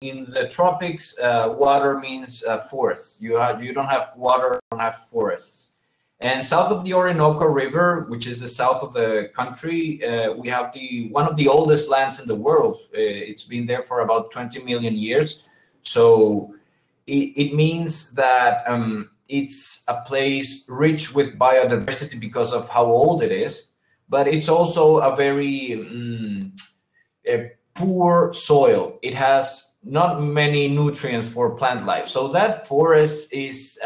in the tropics, water means forests. You don't have water, you don't have forests. And south of the Orinoco River, which is the south of the country, we have one of the oldest lands in the world. It's been there for about 20 million years. So it means that it's a place rich with biodiversity because of how old it is, but it's also a very poor soil. It has not many nutrients for plant life. So that forest is,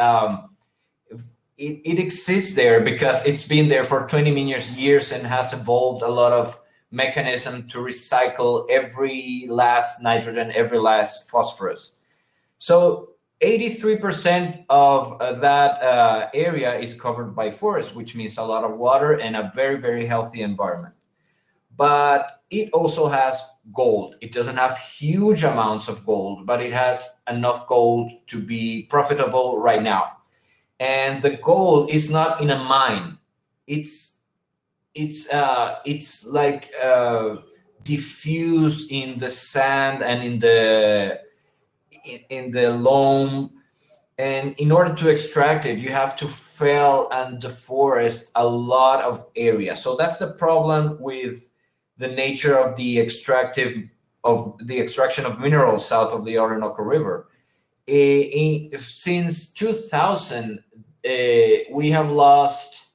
it exists there because it's been there for 20 million years and has evolved a lot of mechanism to recycle every last nitrogen, every last phosphorus. So 83% of that area is covered by forest, which means a lot of water and a very, very healthy environment. But it also has gold. It doesn't have huge amounts of gold, but it has enough gold to be profitable right now. And the gold is not in a mine. It's like diffused in the sand and in the loam, and in order to extract it, you have to fell and deforest a lot of area. So that's the problem with the nature of the extraction of minerals south of the Orinoco River. Since 2000, we have lost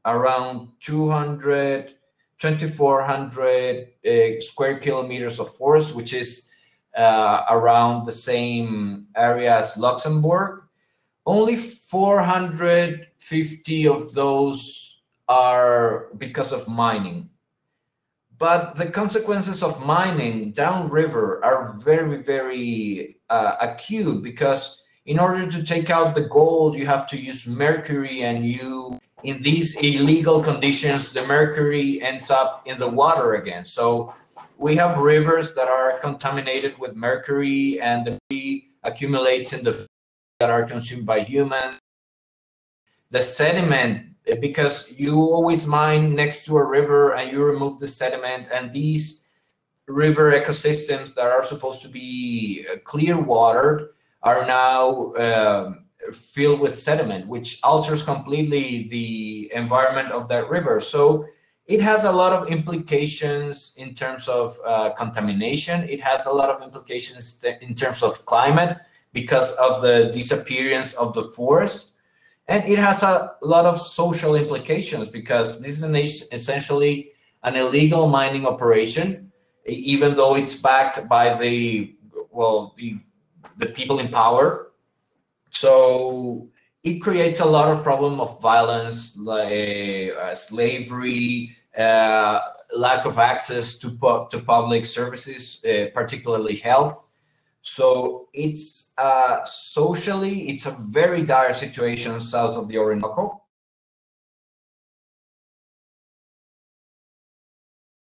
around 2,400 square kilometers of forest, which is around the same area as Luxembourg. Only 450 of those are because of mining. But the consequences of mining downriver are very, very acute, because in order to take out the gold, you have to use mercury, and in these illegal conditions, the mercury ends up in the water again. So we have rivers that are contaminated with mercury, and the mercury accumulates in the that are consumed by humans. The sediment, because you always mine next to a river and you remove the sediment, and these river ecosystems that are supposed to be clear watered are now filled with sediment, which alters completely the environment of that river. So it has a lot of implications in terms of contamination. It has a lot of implications in terms of climate because of the disappearance of the forest. And it has a lot of social implications because this is essentially an illegal mining operation, even though it's backed by the people in power. So it creates a lot of problem of violence, like slavery, lack of access to public services, particularly health. So it's socially, it's a very dire situation south of the Orinoco.